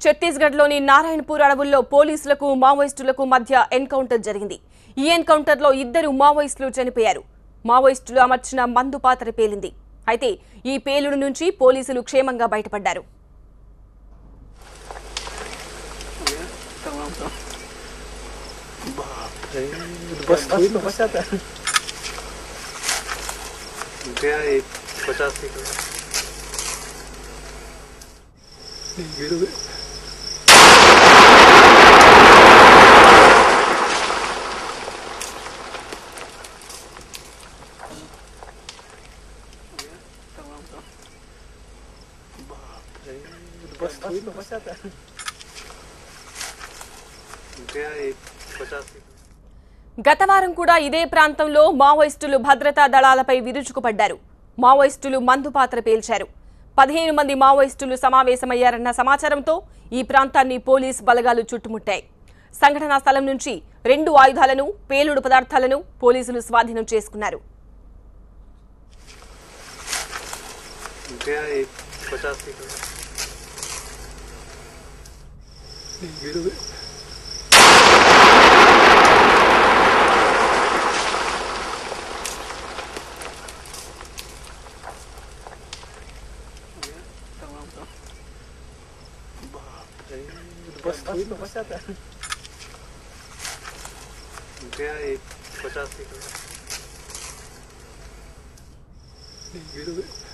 ఛత్తీస్గఢ్లోని నారాయణపూర్ అడవుల్లో పోలీసులకు మావోయిస్టులకు మధ్య ఎన్కౌంటర్ జరిగింది. ఈ ఎన్కౌంటర్లో 2 మావోయిస్టులు చనిపోయారు. మావోయిస్టులు అమర్చిన మందు పాత్ర పేలింది. అయితే ఈ పేలుడు నుంచి పోలీసులు క్షేమంగా బయటపడ్డారు. గత వారం కూడా ఇదే ప్రాంతంలో మావోయిస్టులు భద్రతా దళాలపై విరుచుకుపడ్డారు. మావోయిస్టులు మందు పాత్ర పేల్చారు. 15 మంది మావోయిస్టులు సమావేశమయ్యారన్న సమాచారంతో ఈ ప్రాంతాన్ని పోలీస్ బలగాలు చుట్టుముట్టాయి. సంఘటనా స్థలం నుంచి 2 ఆయుధాలను, పేలుడు పదార్థాలను పోలీసులు స్వాధీనం చేసుకున్నారు. Gaya 50